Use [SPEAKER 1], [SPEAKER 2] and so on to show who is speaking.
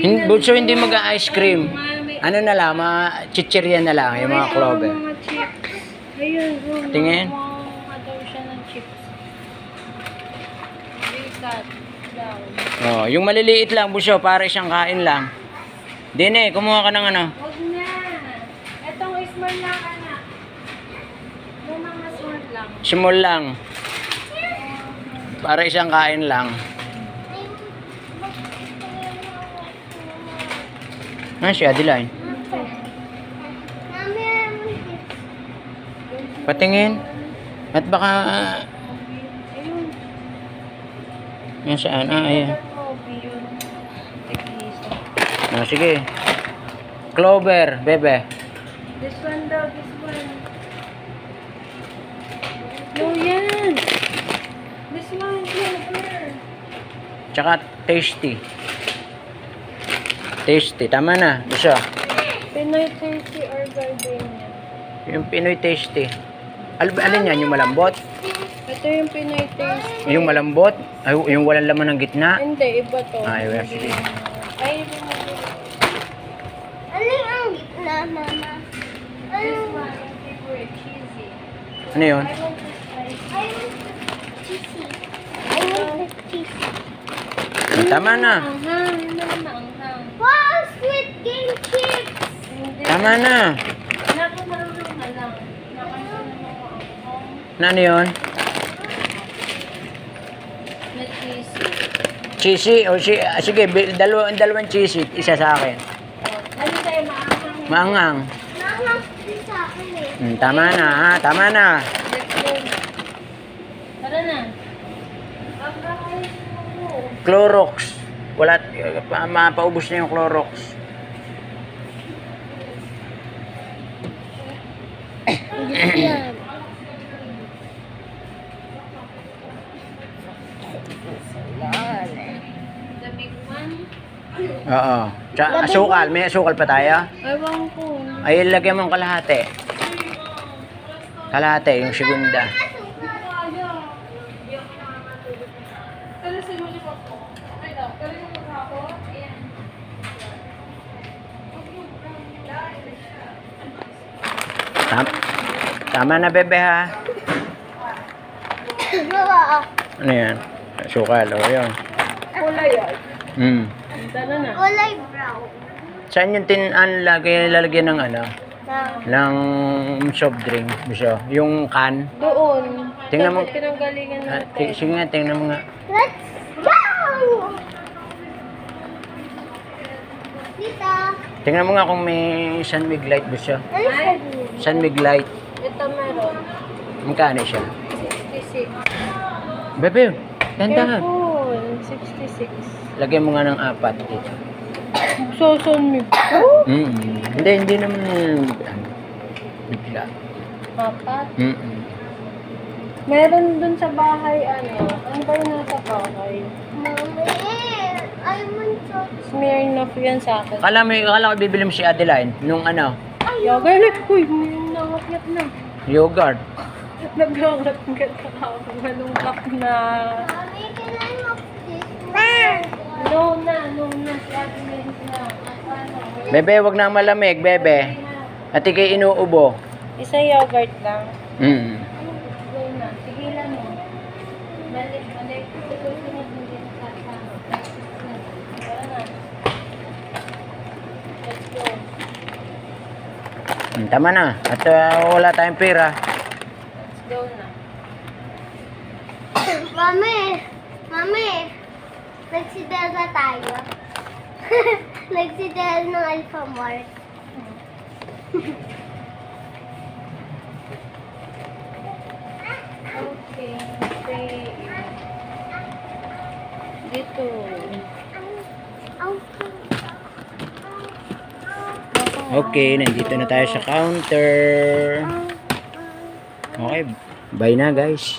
[SPEAKER 1] Bunso hindi mag-ice cream. Ano na lang, mga chichirya na lang, yung mga clover.
[SPEAKER 2] Mga chips. Ayun,
[SPEAKER 1] Tingin.
[SPEAKER 2] mga daw siya ng chips. Bigat daw.
[SPEAKER 1] Oh, yung maliliit lang, Bunso, para isang kain lang. Dine, kumuha ka ng ano.
[SPEAKER 2] Huwag na. Etong small lang, anak. Yung mga small lang.
[SPEAKER 1] Small lang. Para isang kain lang. Ah, si Adeline. Patingin. At baka...
[SPEAKER 2] Ayun.
[SPEAKER 1] yan saan? Ah, ayan. Ah, sige. Clover, bebe.
[SPEAKER 2] This one daw, this one. No, yan. This one, clover.
[SPEAKER 1] Tsaka tasty. Tasty. Tama na. Isa.
[SPEAKER 2] Pinoy tasty or gardenia.
[SPEAKER 1] Yung Pinoy tasty. Alin yan? Yung malambot?
[SPEAKER 2] Ito yung Pinoy tasty.
[SPEAKER 1] Yung malambot? Ay, yung walang laman ng gitna?
[SPEAKER 2] Hindi, iba to.
[SPEAKER 1] Ah, iba. Sige.
[SPEAKER 2] Ay, iba mo.
[SPEAKER 3] Ano yung gitna, mama?
[SPEAKER 2] This one, yung favorite, cheesy.
[SPEAKER 1] Ano yun?
[SPEAKER 2] I want this spicy.
[SPEAKER 3] I want the cheesy. I want the cheesy.
[SPEAKER 1] Tama na.
[SPEAKER 2] Anghang, yun naman na anghang.
[SPEAKER 3] Wow, Squid Game chips!
[SPEAKER 2] Hindi.
[SPEAKER 1] Tama na.
[SPEAKER 2] Nakamarunong na lang. Nakamarunong na mga anghang.
[SPEAKER 1] Na ano yun?
[SPEAKER 2] Na cheesy.
[SPEAKER 1] Cheesy? O sige, dalawang cheesy. Isa sa akin.
[SPEAKER 2] Ano sa'yo, maanghang?
[SPEAKER 1] Maangang.
[SPEAKER 3] Nakakang sa akin eh.
[SPEAKER 1] Tama na ha. Tama na.
[SPEAKER 2] Let's go. Tara na. Kakain mo.
[SPEAKER 1] Clorox. Wala, mapaubos na yung Clorox.
[SPEAKER 3] Yan.
[SPEAKER 2] The big one.
[SPEAKER 1] Oo. Tsaka asukal. May asukal pa tayo?
[SPEAKER 2] Ewan ko.
[SPEAKER 1] Ay, lagyan mo ang kalahati. Kalahati, yung segunda. Tama na, bebe, ha? Ano yan? Asukal, o yun.
[SPEAKER 2] Kulay yan. Tara na.
[SPEAKER 3] Kulay brown.
[SPEAKER 1] Saan yung lalagyan ng ano? Ng soft drink, Bisyo? Yung can?
[SPEAKER 2] Doon.
[SPEAKER 1] Tingnan mo.
[SPEAKER 2] Pinanggalingan natin.
[SPEAKER 1] Sige nga, tingnan mo nga.
[SPEAKER 3] Let's go! Tita,
[SPEAKER 1] Tingnan mo nga kung may sunmig light, Bisyo.
[SPEAKER 3] ano sabi?
[SPEAKER 1] Sunmig light.
[SPEAKER 2] Ito meron.
[SPEAKER 1] Magkano siya?
[SPEAKER 2] 66.
[SPEAKER 1] Bebe, tandahan.
[SPEAKER 2] Careful. 66.
[SPEAKER 1] Lagyan mo nga ng 4 dito.
[SPEAKER 2] Soson mi.
[SPEAKER 1] Hindi naman bigla.
[SPEAKER 2] Apat.
[SPEAKER 1] Mm-mm.
[SPEAKER 2] Meron dun sa bahay, ano? Ano ba yung nasa bahay?
[SPEAKER 3] Mami, I want to.
[SPEAKER 2] Smirnoff yan sa akin.
[SPEAKER 1] Akala ko bibili mo si Adeline nung ano,
[SPEAKER 2] Yogurt. Uy, may nangat-ngat na.
[SPEAKER 1] yogurt.
[SPEAKER 2] Nag-yogurt ako. Malungkap na.
[SPEAKER 3] Mommy, can I have this one?
[SPEAKER 2] No na. Si Ate Mary na. Ano?
[SPEAKER 1] Bebe, wag na malamig, bebe. At ikay inuubo.
[SPEAKER 2] Isa yogurt lang.
[SPEAKER 3] Ano?
[SPEAKER 2] Na. Tigilan mo. Balik. Susunod mo din sa kasama. Tara na. Let's go.
[SPEAKER 1] Tama na. At wala tayong pera.
[SPEAKER 2] Let's go na.
[SPEAKER 3] Mami, nagsidel na tayo. Nagsidel ng Alphamart.
[SPEAKER 2] Okay. Stay. Dito.
[SPEAKER 1] Okay, nandito na tayo sa counter. Okay, bye na guys.